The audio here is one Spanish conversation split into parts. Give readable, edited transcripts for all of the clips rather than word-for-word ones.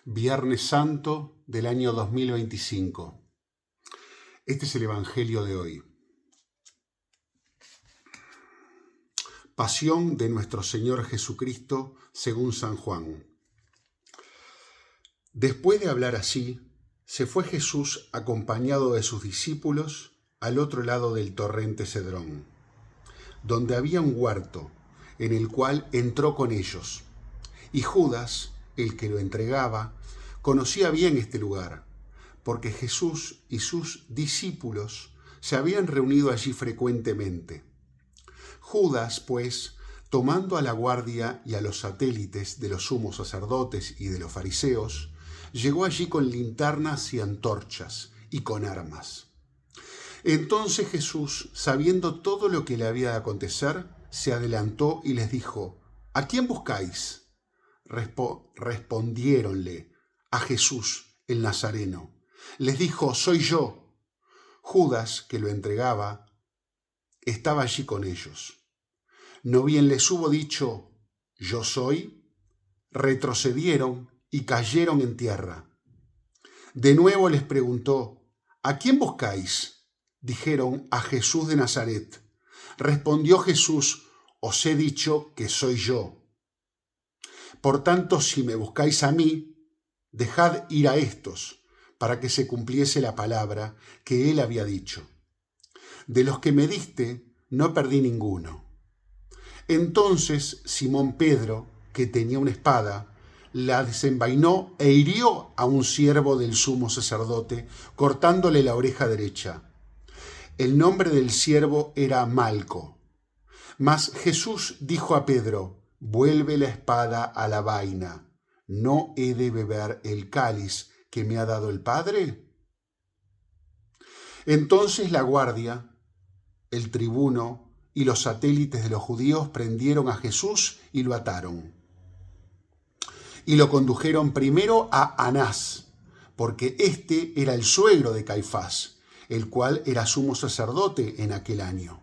Viernes Santo del año 2025. Este es el Evangelio de hoy. Pasión de nuestro Señor Jesucristo según San Juan. Después de hablar así, se fue Jesús acompañado de sus discípulos al otro lado del torrente Cedrón, donde había un huerto, en el cual entró con ellos. Y Judas, el que lo entregaba, conocía bien este lugar, porque Jesús y sus discípulos se habían reunido allí frecuentemente. Judas, pues, tomando a la guardia y a los satélites de los sumos sacerdotes y de los fariseos, llegó allí con linternas y antorchas y con armas. Entonces Jesús, sabiendo todo lo que le había de acontecer, se adelantó y les dijo: ¿A quién buscáis? Respondiéronle: a Jesús, el Nazareno. Les dijo: soy yo. Judas, que lo entregaba, estaba allí con ellos. ¿No bien les hubo dicho: yo soy? Retrocedieron y cayeron en tierra. De nuevo les preguntó: ¿a quién buscáis? Dijeron: a Jesús de Nazaret. Respondió Jesús: os he dicho que soy yo. Por tanto, si me buscáis a mí, dejad ir a estos, para que se cumpliese la palabra que él había dicho. De los que me diste, no perdí ninguno. Entonces Simón Pedro, que tenía una espada, la desenvainó e hirió a un siervo del sumo sacerdote, cortándole la oreja derecha. El nombre del siervo era Malco. Mas Jesús dijo a Pedro: vuelve la espada a la vaina. ¿No he de beber el cáliz que me ha dado el Padre? Entonces la guardia, el tribuno y los satélites de los judíos prendieron a Jesús y lo ataron. Y lo condujeron primero a Anás, porque éste era el suegro de Caifás, el cual era sumo sacerdote en aquel año.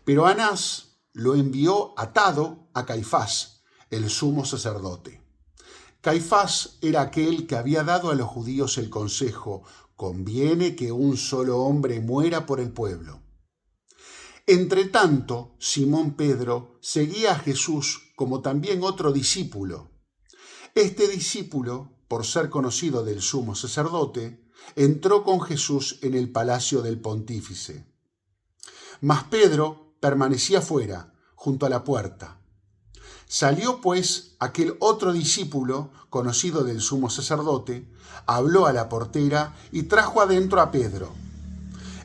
Pero Anás lo envió atado a Caifás, el sumo sacerdote. Caifás era aquel que había dado a los judíos el consejo: conviene que un solo hombre muera por el pueblo. Entretanto, Simón Pedro seguía a Jesús, como también otro discípulo. Este discípulo, por ser conocido del sumo sacerdote, entró con Jesús en el palacio del pontífice. Mas Pedro permanecía fuera, junto a la puerta. Salió pues aquel otro discípulo, conocido del sumo sacerdote, habló a la portera y trajo adentro a Pedro.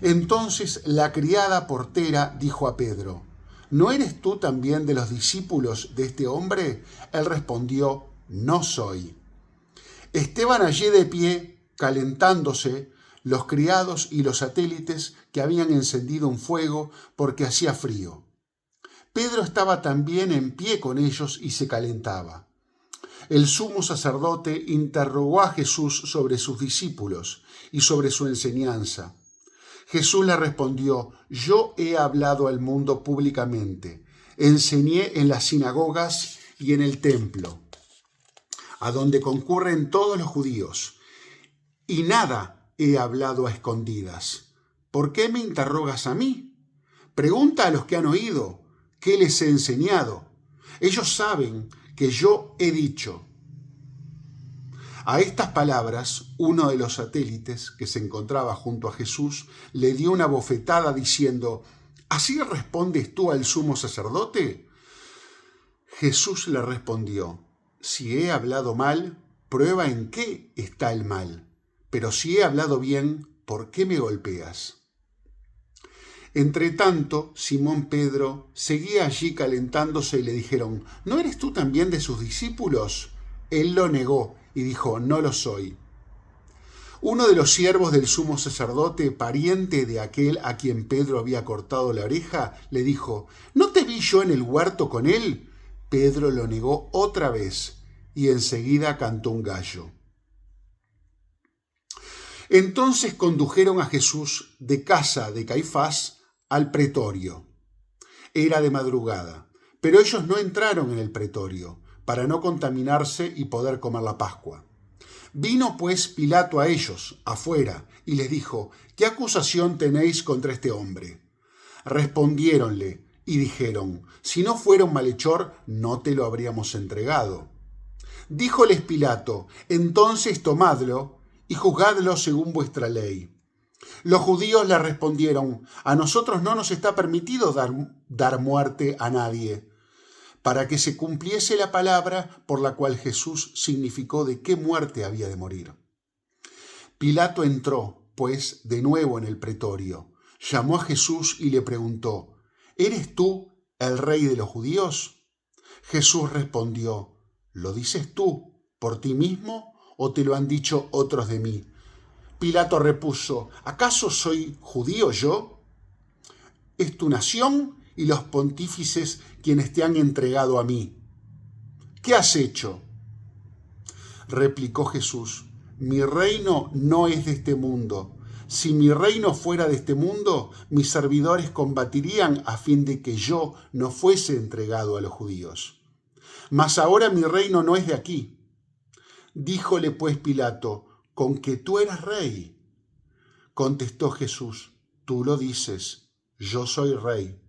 Entonces la criada portera dijo a Pedro: ¿no eres tú también de los discípulos de este hombre? Él respondió: no soy. Estaban allí de pie, calentándose, los criados y los satélites que habían encendido un fuego porque hacía frío. Pedro estaba también en pie con ellos y se calentaba. El sumo sacerdote interrogó a Jesús sobre sus discípulos y sobre su enseñanza. Jesús le respondió: yo he hablado al mundo públicamente, enseñé en las sinagogas y en el templo, a donde concurren todos los judíos, y nada he hablado a escondidas. ¿Por qué me interrogas a mí? Pregunta a los que han oído, ¿qué les he enseñado? Ellos saben que yo he dicho. A estas palabras, uno de los satélites que se encontraba junto a Jesús le dio una bofetada diciendo: ¿así respondes tú al sumo sacerdote? Jesús le respondió: si he hablado mal, prueba en qué está el mal. Pero si he hablado bien, ¿por qué me golpeas? Entretanto, Simón Pedro seguía allí calentándose y le dijeron: ¿no eres tú también de sus discípulos? Él lo negó y dijo: no lo soy. Uno de los siervos del sumo sacerdote, pariente de aquel a quien Pedro había cortado la oreja, le dijo: ¿no te vi yo en el huerto con él? Pedro lo negó otra vez y enseguida cantó un gallo. Entonces condujeron a Jesús de casa de Caifás al pretorio. Era de madrugada, pero ellos no entraron en el pretorio para no contaminarse y poder comer la Pascua. Vino pues Pilato a ellos, afuera, y les dijo: ¿Qué acusación tenéis contra este hombre? Respondiéronle y dijeron: Si no fuera un malhechor, no te lo habríamos entregado. Díjoles Pilato: Entonces tomadlo y juzgadlo según vuestra ley. Los judíos le respondieron: A nosotros no nos está permitido dar muerte a nadie, para que se cumpliese la palabra por la cual Jesús significó de qué muerte había de morir. Pilato entró, pues, de nuevo en el pretorio, llamó a Jesús y le preguntó: ¿Eres tú el rey de los judíos? Jesús respondió: ¿Lo dices tú por ti mismo o te lo han dicho otros de mí? Pilato repuso: ¿Acaso soy judío yo? Es tu nación y los pontífices quienes te han entregado a mí. ¿Qué has hecho? Replicó Jesús: Mi reino no es de este mundo. Si mi reino fuera de este mundo, mis servidores combatirían a fin de que yo no fuese entregado a los judíos. Mas ahora mi reino no es de aquí. Díjole pues Pilato: ¿Con que tú eres rey? Contestó Jesús: Tú lo dices, yo soy rey.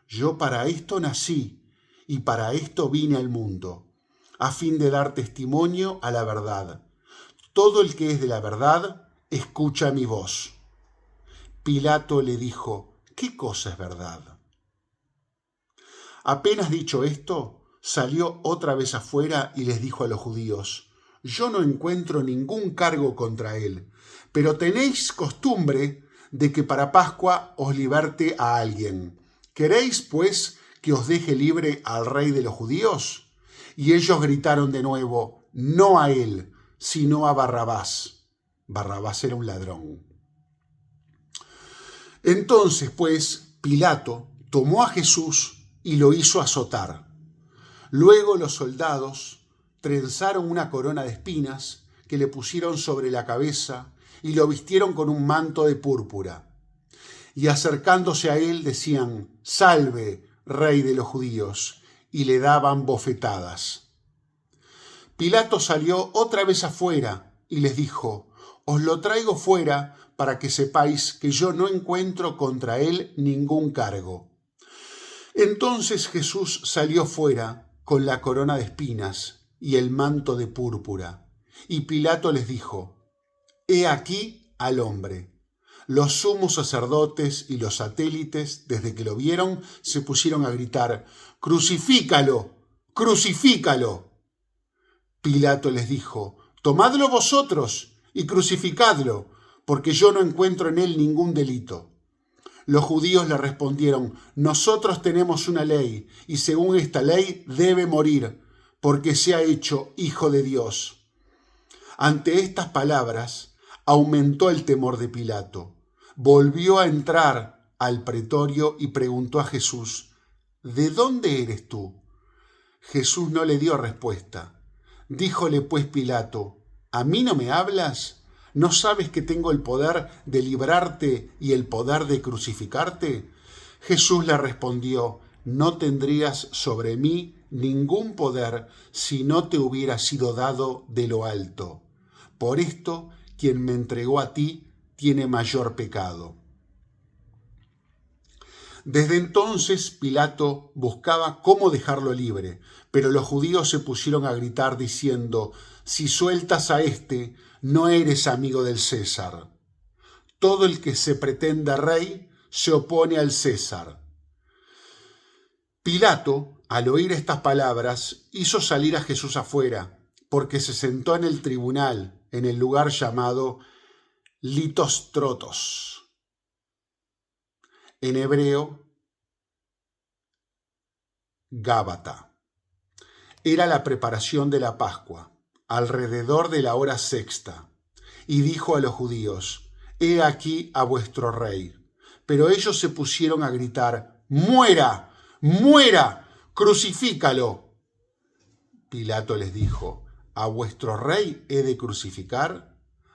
Yo para esto nací y para esto vine al mundo, a fin de dar testimonio a la verdad. Todo el que es de la verdad, escucha mi voz. Pilato le dijo: ¿Qué cosa es verdad? Apenas dicho esto, salió otra vez afuera y les dijo a los judíos: Yo no encuentro ningún cargo contra él, pero tenéis costumbre de que para Pascua os liberte a alguien. ¿Queréis, pues, que os deje libre al rey de los judíos? Y ellos gritaron de nuevo: No a él, sino a Barrabás. Barrabás era un ladrón. Entonces, pues, Pilato tomó a Jesús y lo hizo azotar. Luego los soldados trenzaron una corona de espinas que le pusieron sobre la cabeza y lo vistieron con un manto de púrpura. Y acercándose a él decían: Salve, rey de los judíos, y le daban bofetadas. Pilato salió otra vez afuera y les dijo: Os lo traigo fuera para que sepáis que yo no encuentro contra él ningún cargo. Entonces Jesús salió fuera con la corona de espinas y el manto de púrpura. Y Pilato les dijo: He aquí al hombre. Los sumos sacerdotes y los satélites, desde que lo vieron, se pusieron a gritar: ¡Crucifícalo! ¡Crucifícalo! Pilato les dijo: Tomadlo vosotros y crucificadlo, porque yo no encuentro en él ningún delito. Los judíos le respondieron: Nosotros tenemos una ley, y según esta ley debe morir, porque se ha hecho hijo de Dios. Ante estas palabras aumentó el temor de Pilato. Volvió a entrar al pretorio y preguntó a Jesús: ¿De dónde eres tú? Jesús no le dio respuesta. Díjole pues Pilato: ¿A mí no me hablas? ¿No sabes que tengo el poder de librarte y el poder de crucificarte? Jesús le respondió: No tendrías sobre mí ningún poder si no te hubiera sido dado de lo alto. Por esto, quien me entregó a ti tiene mayor pecado. Desde entonces Pilato buscaba cómo dejarlo libre, pero los judíos se pusieron a gritar diciendo: Si sueltas a este, no eres amigo del César. Todo el que se pretenda rey se opone al César. Pilato, al oír estas palabras, hizo salir a Jesús afuera, porque se sentó en el tribunal, en el lugar llamado Litostrotos. En hebreo, Gábata. Era la preparación de la Pascua, alrededor de la hora sexta, y dijo a los judíos: He aquí a vuestro rey. Pero ellos se pusieron a gritar: ¡Muera! ¡Muera! ¡Crucifícalo! Pilato les dijo: ¿A vuestro rey he de crucificar?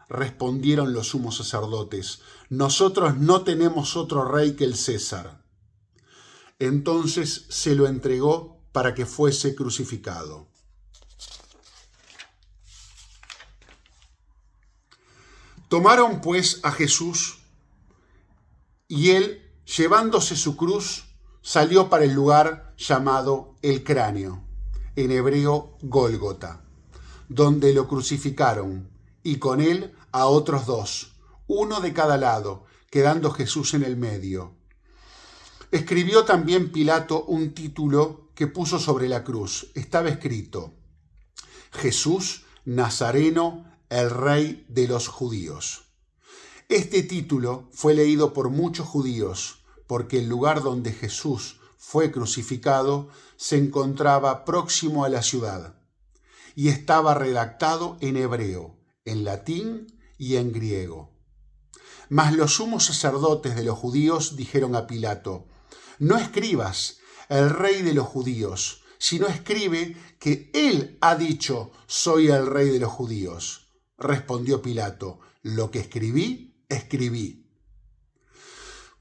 Respondieron los sumos sacerdotes: Nosotros no tenemos otro rey que el César. Entonces se lo entregó para que fuese crucificado. Tomaron pues a Jesús y él, llevándose su cruz, salió para el lugar llamado el Cráneo, en hebreo Gólgota, donde lo crucificaron, y con él a otros dos, uno de cada lado, quedando Jesús en el medio. Escribió también Pilato un título que puso sobre la cruz. Estaba escrito: Jesús Nazareno, el Rey de los Judíos. Este título fue leído por muchos judíos, porque el lugar donde Jesús fue crucificado se encontraba próximo a la ciudad, y estaba redactado en hebreo, en latín y en griego. Mas los sumos sacerdotes de los judíos dijeron a Pilato: no escribas el Rey de los Judíos, sino escribe que él ha dicho: soy el Rey de los Judíos. Respondió Pilato: lo que escribí.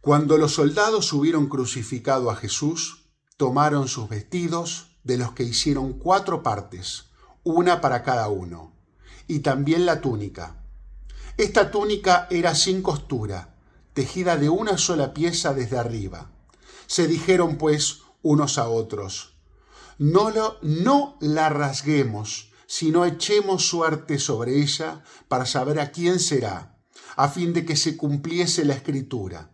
Cuando los soldados hubieron crucificado a Jesús, tomaron sus vestidos, de los que hicieron 4 partes, una para cada uno, y también la túnica. Esta túnica era sin costura, tejida de una sola pieza desde arriba. Se dijeron pues unos a otros: no la rasguemos, sino echemos suerte sobre ella para saber a quién será, a fin de que se cumpliese la escritura.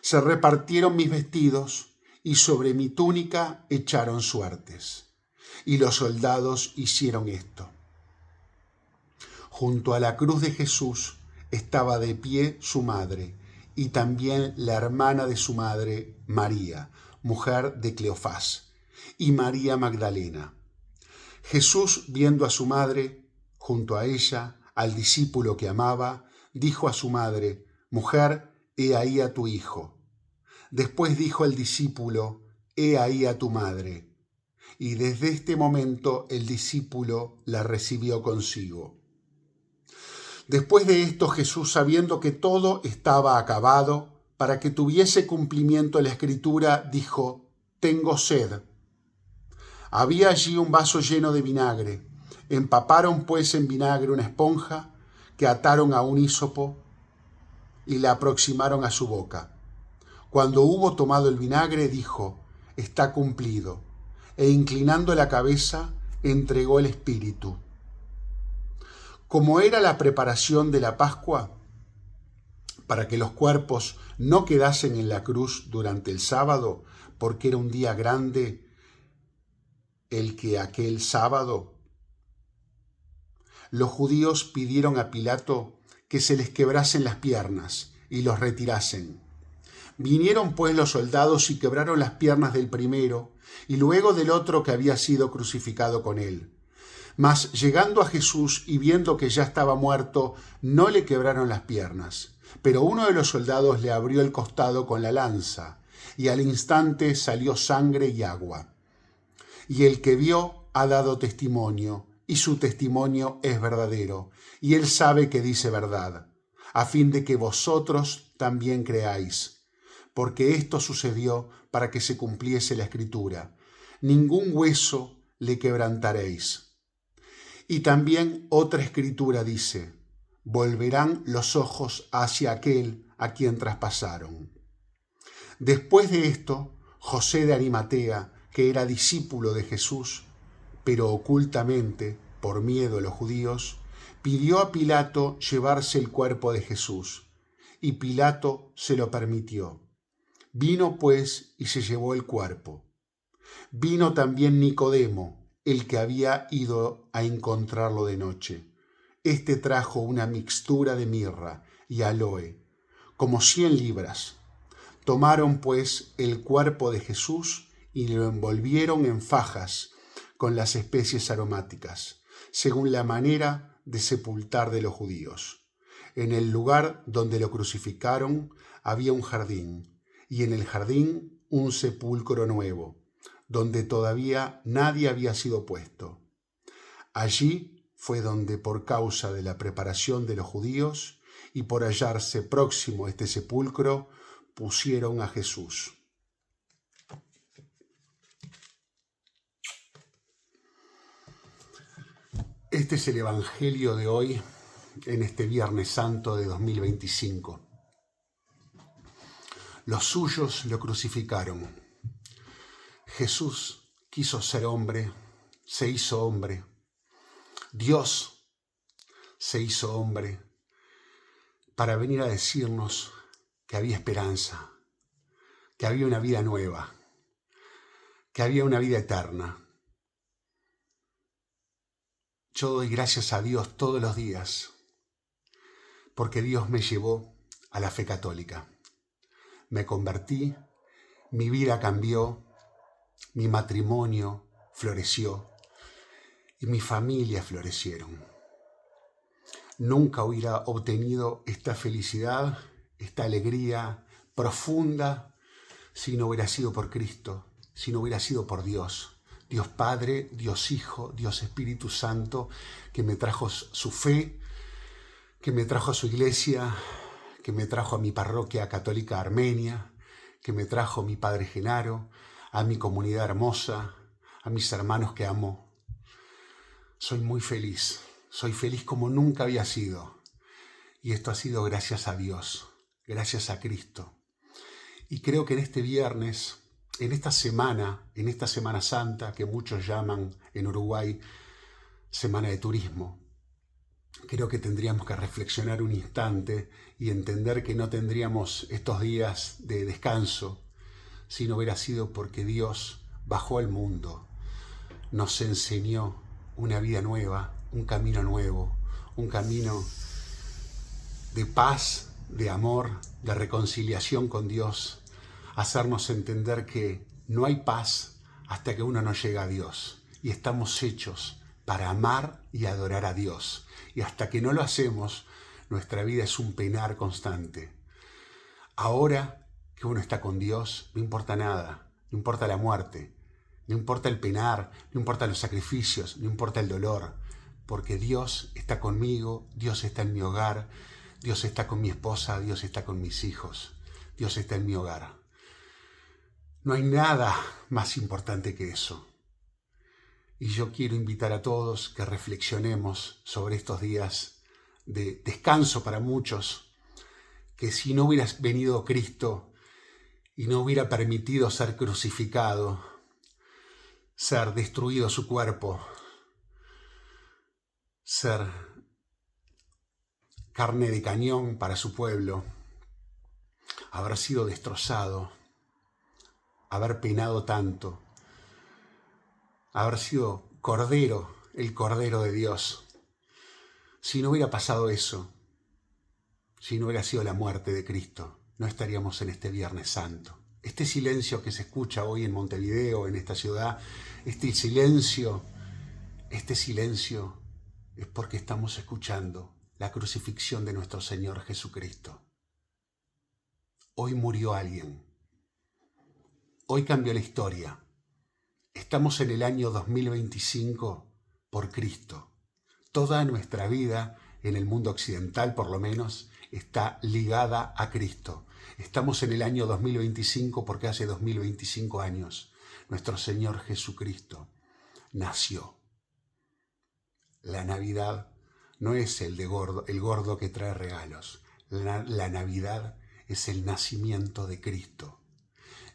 Se repartieron mis vestidos y sobre mi túnica echaron suertes. Y los soldados hicieron esto. Junto a la cruz de Jesús estaba de pie su madre y también la hermana de su madre, María, mujer de Cleofás, y María Magdalena. Jesús, viendo a su madre, junto a ella, al discípulo que amaba, dijo a su madre: mujer, he ahí a tu hijo. Después dijo al discípulo: he ahí a tu madre. Y desde este momento el discípulo la recibió consigo. Después de esto, Jesús, sabiendo que todo estaba acabado, para que tuviese cumplimiento la escritura, dijo: tengo sed. Había allí un vaso lleno de vinagre. Empaparon pues en vinagre una esponja que ataron a un hísopo y la aproximaron a su boca. Cuando hubo tomado el vinagre, dijo: está cumplido. E inclinando la cabeza, entregó el espíritu. Como era la preparación de la Pascua, para que los cuerpos no quedasen en la cruz durante el sábado, porque era un día grande aquel sábado, los judíos pidieron a Pilato que se les quebrasen las piernas y los retirasen. Vinieron pues los soldados y quebraron las piernas del primero y luego del otro que había sido crucificado con él. Mas llegando a Jesús y viendo que ya estaba muerto, no le quebraron las piernas. Pero uno de los soldados le abrió el costado con la lanza, y al instante salió sangre y agua. Y el que vio ha dado testimonio, y su testimonio es verdadero, y él sabe que dice verdad, a fin de que vosotros también creáis. Porque esto sucedió para que se cumpliese la escritura: ningún hueso le quebrantaréis. Y también otra escritura dice: volverán los ojos hacia aquel a quien traspasaron. Después de esto, José de Arimatea, que era discípulo de Jesús, pero ocultamente, por miedo a los judíos, pidió a Pilato llevarse el cuerpo de Jesús, y Pilato se lo permitió. Vino pues y se llevó el cuerpo. Vino también Nicodemo, el que había ido a encontrarlo de noche. Este trajo una mixtura de mirra y aloe, como 100 libras. Tomaron pues el cuerpo de Jesús y lo envolvieron en fajas con las especies aromáticas, según la manera de sepultar de los judíos. En el lugar donde lo crucificaron había un jardín, y en el jardín un sepulcro nuevo, donde todavía nadie había sido puesto. Allí fue donde, por causa de la preparación de los judíos y por hallarse próximo este sepulcro, pusieron a Jesús. Este es el Evangelio de hoy en este Viernes Santo de 2025. Los suyos lo crucificaron. Jesús quiso ser hombre, se hizo hombre. Dios se hizo hombre para venir a decirnos que había esperanza, que había una vida nueva, que había una vida eterna. Yo doy gracias a Dios todos los días, porque Dios me llevó a la fe católica. Me convertí, mi vida cambió, mi matrimonio floreció y mi familia florecieron. Nunca hubiera obtenido esta felicidad, esta alegría profunda, si no hubiera sido por Cristo, si no hubiera sido por Dios. Dios Padre, Dios Hijo, Dios Espíritu Santo, que me trajo su fe, que me trajo a su iglesia, que me trajo a mi parroquia católica Armenia, que me trajo a mi Padre Genaro, a mi comunidad hermosa, a mis hermanos que amo. Soy muy feliz, soy feliz como nunca había sido. Y esto ha sido gracias a Dios, gracias a Cristo. Y creo que en este viernes, en esta Semana Santa, que muchos llaman en Uruguay Semana de Turismo, creo que tendríamos que reflexionar un instante y entender que no tendríamos estos días de descanso si no hubiera sido porque Dios bajó al mundo, nos enseñó una vida nueva, un camino nuevo, un camino de paz, de amor, de reconciliación con Dios, hacernos entender que no hay paz hasta que uno no llega a Dios y estamos hechos para amar y adorar a Dios. Y hasta que no lo hacemos, nuestra vida es un penar constante. Ahora que uno está con Dios, no importa nada, no importa la muerte, no importa el penar, no importa los sacrificios, no importa el dolor, porque Dios está conmigo, Dios está en mi hogar, Dios está con mi esposa, Dios está con mis hijos, Dios está en mi hogar. No hay nada más importante que eso. Y yo quiero invitar a todos que reflexionemos sobre estos días de descanso para muchos, que si no hubiera venido Cristo y no hubiera permitido ser crucificado, ser destruido su cuerpo, ser carne de cañón para su pueblo, haber sido destrozado, haber penado tanto, haber sido cordero, el cordero de Dios. Si no hubiera pasado eso, si no hubiera sido la muerte de Cristo, no estaríamos en este Viernes Santo. Este silencio que se escucha hoy en Montevideo, en esta ciudad, este silencio es porque estamos escuchando la crucifixión de nuestro Señor Jesucristo. Hoy murió alguien. Hoy cambió la historia. Estamos en el año 2025 por Cristo. Toda nuestra vida, en el mundo occidental por lo menos, está ligada a Cristo. Estamos en el año 2025 porque hace 2025 años nuestro Señor Jesucristo nació. La Navidad no es el gordo que trae regalos. La Navidad es el nacimiento de Cristo.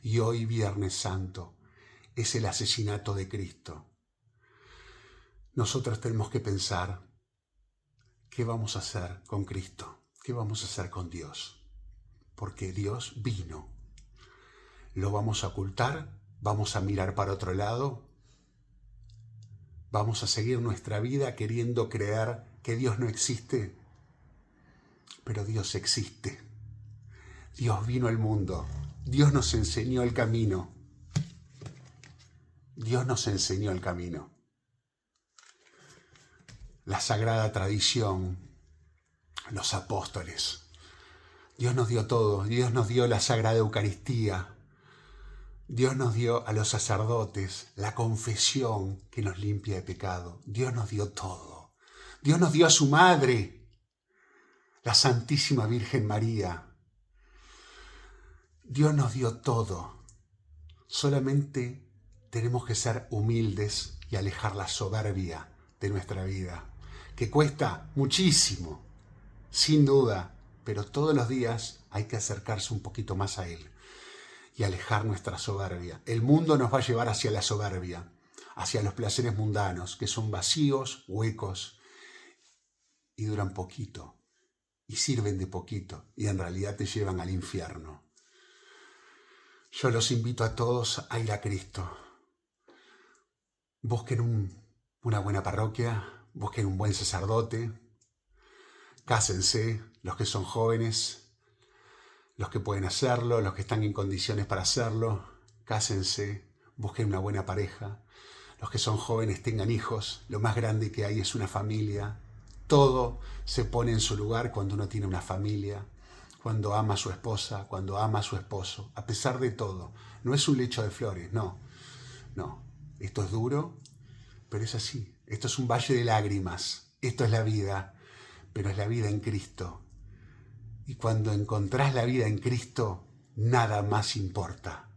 Y hoy, Viernes Santo, es el asesinato de Cristo. Nosotros tenemos que pensar, ¿qué vamos a hacer con Cristo? ¿Qué vamos a hacer con Dios? Porque Dios vino. ¿Lo vamos a ocultar? ¿Vamos a mirar para otro lado? ¿Vamos a seguir nuestra vida queriendo creer que Dios no existe? Pero Dios existe. Dios vino al mundo. Dios nos enseñó el camino. Dios nos enseñó el camino. La sagrada tradición, los apóstoles. Dios nos dio todo. Dios nos dio la Sagrada Eucaristía. Dios nos dio a los sacerdotes la confesión que nos limpia de pecado. Dios nos dio todo. Dios nos dio a su madre, la Santísima Virgen María. Dios nos dio todo. Solamente tenemos que ser humildes y alejar la soberbia de nuestra vida, que cuesta muchísimo, sin duda, pero todos los días hay que acercarse un poquito más a Él y alejar nuestra soberbia. El mundo nos va a llevar hacia la soberbia, hacia los placeres mundanos, que son vacíos, huecos y duran poquito, y sirven de poquito, y en realidad te llevan al infierno. Yo los invito a todos a ir a Cristo. Busquen una buena parroquia, busquen un buen sacerdote, cásense, los que son jóvenes, los que pueden hacerlo, los que están en condiciones para hacerlo, cásense, busquen una buena pareja. Los que son jóvenes tengan hijos, lo más grande que hay es una familia. Todo se pone en su lugar cuando uno tiene una familia, cuando ama a su esposa, cuando ama a su esposo, a pesar de todo. No es un lecho de flores, no. Esto es duro, pero es así. Esto es un valle de lágrimas. Esto es la vida, pero es la vida en Cristo. Y cuando encontrás la vida en Cristo, nada más importa,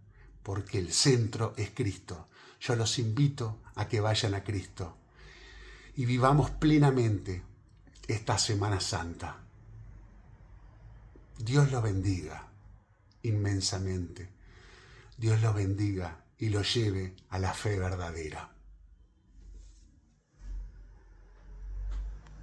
porque el centro es Cristo. Yo los invito a que vayan a Cristo y vivamos plenamente esta Semana Santa. Dios los bendiga inmensamente. Dios los bendiga y los lleve a la fe verdadera.